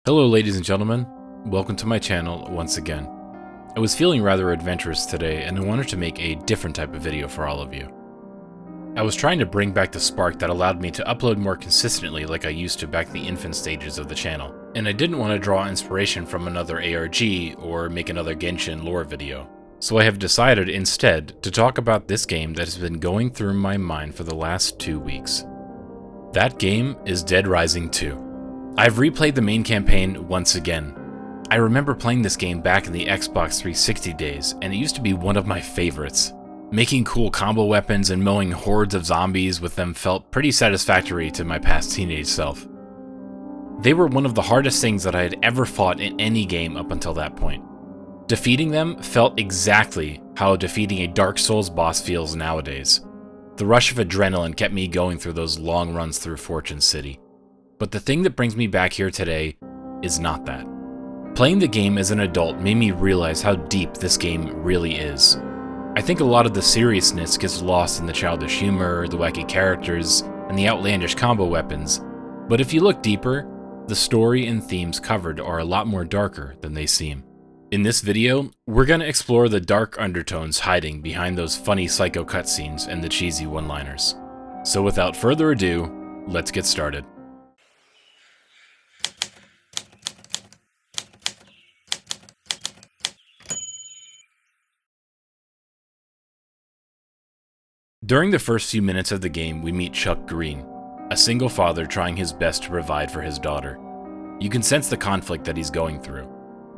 Hello ladies and gentlemen, welcome to my channel once again. I was feeling rather adventurous today and I wanted to make a different type of video for all of you. I was trying to bring back the spark that allowed me to upload more consistently like I used to back in the infant stages of the channel, and I didn't want to draw inspiration from another ARG or make another Genshin lore video. So I have decided instead to talk about this game that has been going through my mind for the last 2 weeks. That game is Dead Rising 2. I've replayed the main campaign once again. I remember playing this game back in the Xbox 360 days, and it used to be one of my favorites. Making cool combo weapons and mowing hordes of zombies with them felt pretty satisfactory to my past teenage self. They were one of the hardest things that I had ever fought in any game up until that point. Defeating them felt exactly how defeating a Dark Souls boss feels nowadays. The rush of adrenaline kept me going through those long runs through Fortune City. But the thing that brings me back here today is not that. Playing the game as an adult made me realize how deep this game really is. I think a lot of the seriousness gets lost in the childish humor, the wacky characters, and the outlandish combo weapons, but if you look deeper, the story and themes covered are a lot more darker than they seem. In this video, we're going to explore the dark undertones hiding behind those funny psycho cutscenes and the cheesy one-liners. So without further ado, let's get started. During the first few minutes of the game, we meet Chuck Greene, a single father trying his best to provide for his daughter. You can sense the conflict that he's going through.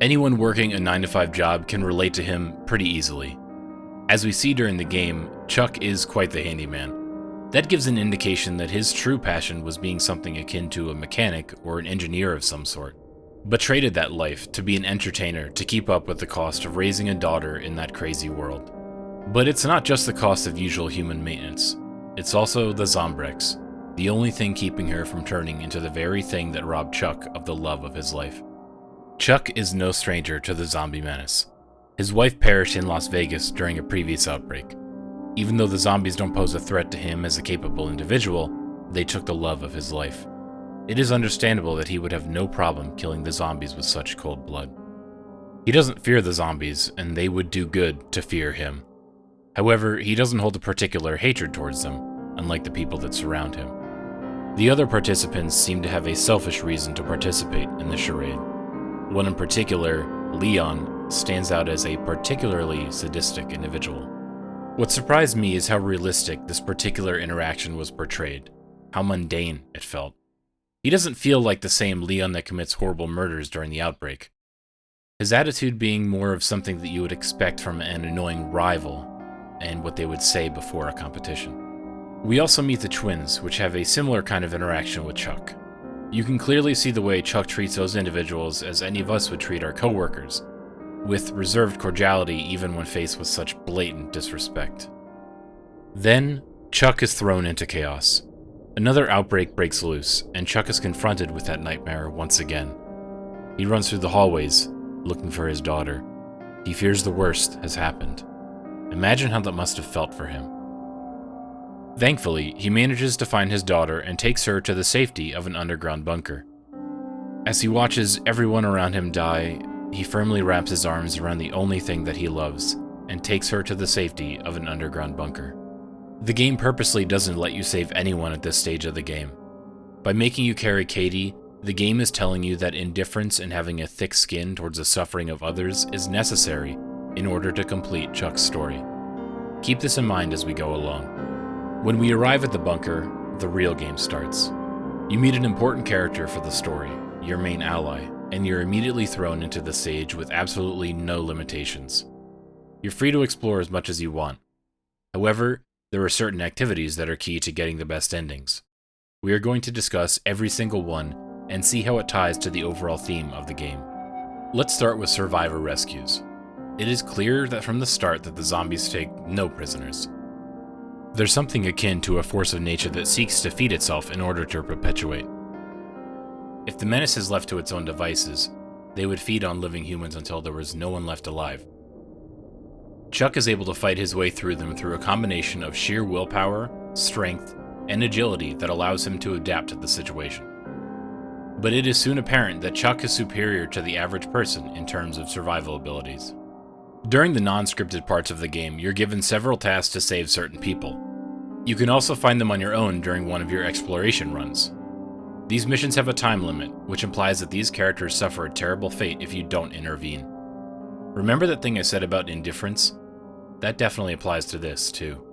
Anyone working a 9-to-5 job can relate to him pretty easily. As we see during the game, Chuck is quite the handyman. That gives an indication that his true passion was being something akin to a mechanic or an engineer of some sort, but traded that life to be an entertainer to keep up with the cost of raising a daughter in that crazy world. But it's not just the cost of usual human maintenance, it's also the Zombrex, the only thing keeping her from turning into the very thing that robbed Chuck of the love of his life. Chuck is no stranger to the zombie menace. His wife perished in Las Vegas during a previous outbreak. Even though the zombies don't pose a threat to him as a capable individual, they took the love of his life. It is understandable that he would have no problem killing the zombies with such cold blood. He doesn't fear the zombies, and they would do good to fear him. However, he doesn't hold a particular hatred towards them, unlike the people that surround him. The other participants seem to have a selfish reason to participate in the charade. One in particular, Leon, stands out as a particularly sadistic individual. What surprised me is how realistic this particular interaction was portrayed, how mundane it felt. He doesn't feel like the same Leon that commits horrible murders during the outbreak. His attitude being more of something that you would expect from an annoying rival, and what they would say before a competition. We also meet the twins, which have a similar kind of interaction with Chuck. You can clearly see the way Chuck treats those individuals as any of us would treat our coworkers, with reserved cordiality even when faced with such blatant disrespect. Then, Chuck is thrown into chaos. Another outbreak breaks loose, and Chuck is confronted with that nightmare once again. He runs through the hallways, looking for his daughter. He fears the worst has happened. Imagine how that must have felt for him. Thankfully, he manages to find his daughter and takes her to the safety of an underground bunker. As he watches everyone around him die, he firmly wraps his arms around the only thing that he loves and takes her to the safety of an underground bunker. The game purposely doesn't let you save anyone at this stage of the game. By making you carry Katie, the game is telling you that indifference and having a thick skin towards the suffering of others is necessary in order to complete Chuck's story. Keep this in mind as we go along. When we arrive at the bunker, the real game starts. You meet an important character for the story, your main ally, and you're immediately thrown into the stage with absolutely no limitations. You're free to explore as much as you want. However, there are certain activities that are key to getting the best endings. We are going to discuss every single one and see how it ties to the overall theme of the game. Let's start with survivor rescues. It is clear that from the start that the zombies take no prisoners. There's something akin to a force of nature that seeks to feed itself in order to perpetuate. If the menace is left to its own devices, they would feed on living humans until there was no one left alive. Chuck is able to fight his way through them through a combination of sheer willpower, strength, and agility that allows him to adapt to the situation. but it is soon apparent that Chuck is superior to the average person in terms of survival abilities. During the non-scripted parts of the game, you're given several tasks to save certain people. You can also find them on your own during one of your exploration runs. These missions have a time limit, which implies that these characters suffer a terrible fate if you don't intervene. Remember that thing I said about indifference? That definitely applies to this, too.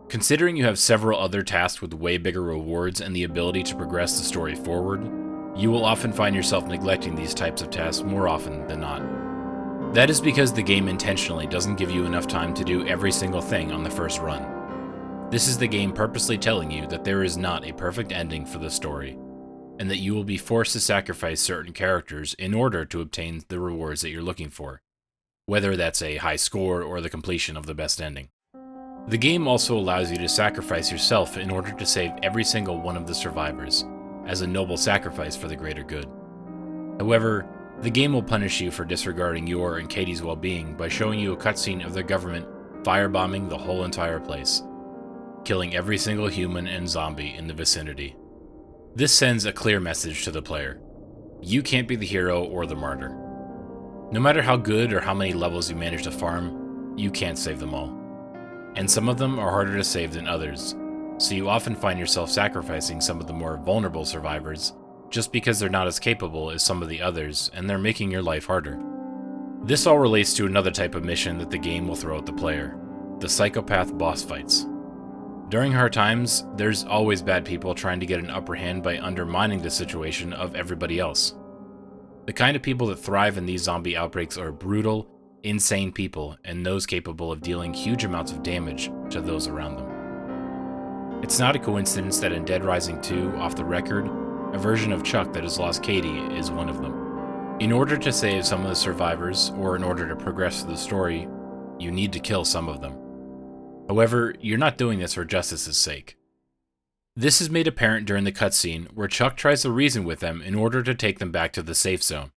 Considering you have several other tasks with way bigger rewards and the ability to progress the story forward, you will often find yourself neglecting these types of tasks more often than not. That is because the game intentionally doesn't give you enough time to do every single thing on the first run. This is the game purposely telling you that there is not a perfect ending for the story, and that you will be forced to sacrifice certain characters in order to obtain the rewards that you're looking for, whether that's a high score or the completion of the best ending. The game also allows you to sacrifice yourself in order to save every single one of the survivors, as a noble sacrifice for the greater good. However, the game will punish you for disregarding your and Katie's well-being by showing you a cutscene of the government firebombing the whole entire place, killing every single human and zombie in the vicinity. This sends a clear message to the player. You can't be the hero or the martyr. No matter how good or how many levels you manage to farm, you can't save them all. And some of them are harder to save than others, so you often find yourself sacrificing some of the more vulnerable survivors just because they're not as capable as some of the others and they're making your life harder. This all relates to another type of mission that the game will throw at the player, the psychopath boss fights. During hard times, there's always bad people trying to get an upper hand by undermining the situation of everybody else. The kind of people that thrive in these zombie outbreaks are brutal, insane people, and those capable of dealing huge amounts of damage to those around them. It's not a coincidence that in Dead Rising 2, off the record, a version of Chuck that has lost Katie is one of them. In order to save some of the survivors, or in order to progress through the story, you need to kill some of them. However, you're not doing this for justice's sake. This is made apparent during the cutscene where Chuck tries to reason with them in order to take them back to the safe zone.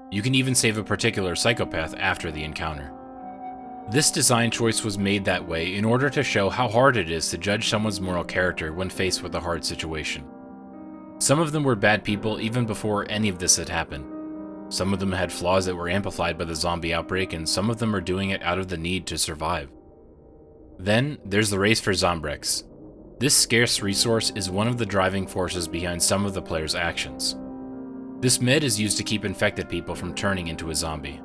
You can even save a particular psychopath after the encounter. This design choice was made that way in order to show how hard it is to judge someone's moral character when faced with a hard situation. Some of them were bad people even before any of this had happened. Some of them had flaws that were amplified by the zombie outbreak, and some of them are doing it out of the need to survive. Then, there's the race for Zombrex. This scarce resource is one of the driving forces behind some of the player's actions. This med is used to keep infected people from turning into a zombie.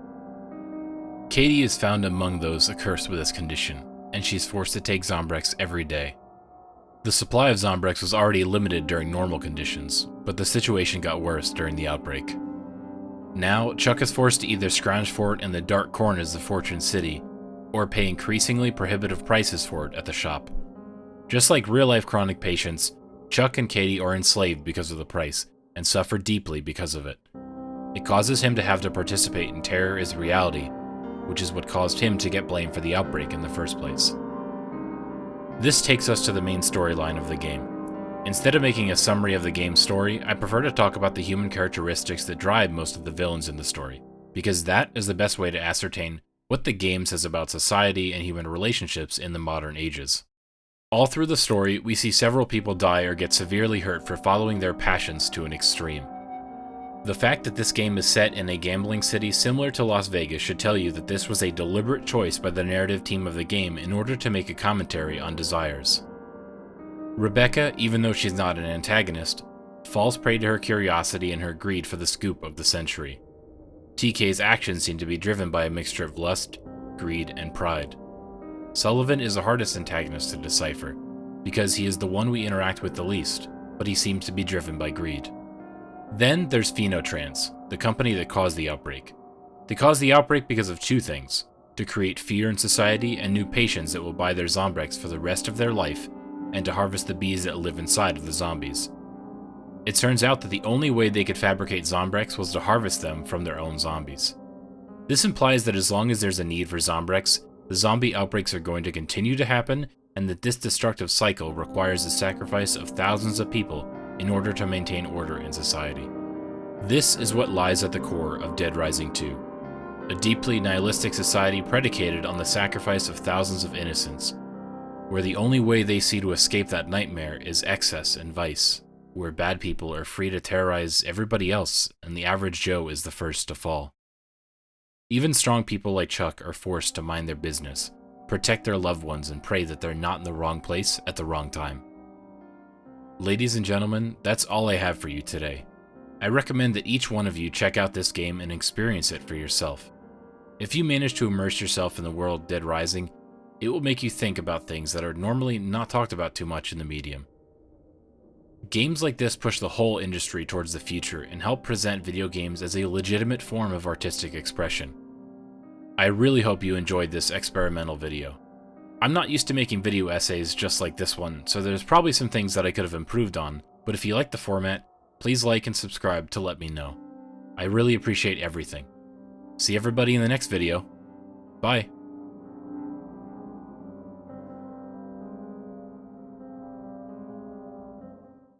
Katie is found among those accursed with this condition, and she's forced to take Zombrex every day. The supply of Zombrex was already limited during normal conditions, but the situation got worse during the outbreak. Now, Chuck is forced to either scrounge for it in the dark corners of Fortune City, or pay increasingly prohibitive prices for it at the shop. Just like real-life chronic patients, Chuck and Katie are enslaved because of the price, and suffer deeply because of it. It causes him to have to participate in terror as reality, which is what caused him to get blamed for the outbreak in the first place. This takes us to the main storyline of the game. Instead of making a summary of the game's story, I prefer to talk about the human characteristics that drive most of the villains in the story, because that is the best way to ascertain what the game says about society and human relationships in the modern ages. All through the story, we see several people die or get severely hurt for following their passions to an extreme. The fact that this game is set in a gambling city similar to Las Vegas should tell you that this was a deliberate choice by the narrative team of the game in order to make a commentary on desires. Rebecca, even though she's not an antagonist, falls prey to her curiosity and her greed for the scoop of the century. TK's actions seem to be driven by a mixture of lust, greed, and pride. Sullivan is the hardest antagonist to decipher, because he is the one we interact with the least, but he seems to be driven by greed. Then there's Phenotrans, the company that caused the outbreak. They caused the outbreak because of two things: to create fear in society and new patients that will buy their Zombrex for the rest of their life, and to harvest the bees that live inside of the zombies. It turns out that the only way they could fabricate Zombrex was to harvest them from their own zombies. This implies that as long as there's a need for Zombrex, the zombie outbreaks are going to continue to happen, and that this destructive cycle requires the sacrifice of thousands of people in order to maintain order in society. This is what lies at the core of Dead Rising 2, a deeply nihilistic society predicated on the sacrifice of thousands of innocents, where the only way they see to escape that nightmare is excess and vice. where bad people are free to terrorize everybody else and the average Joe is the first to fall. Even strong people like Chuck are forced to mind their business, protect their loved ones, and pray that they're not in the wrong place at the wrong time. Ladies and gentlemen, that's all I have for you today. I recommend that each one of you check out this game and experience it for yourself. If you manage to immerse yourself in the world Dead Rising, it will make you think about things that are normally not talked about too much in the medium. Games like this push the whole industry towards the future and help present video games as a legitimate form of artistic expression. I really hope you enjoyed this experimental video. I'm not used to making video essays just like this one, so there's probably some things that I could have improved on, but if you like the format, please like and subscribe to let me know. I really appreciate everything. See everybody in the next video. Bye.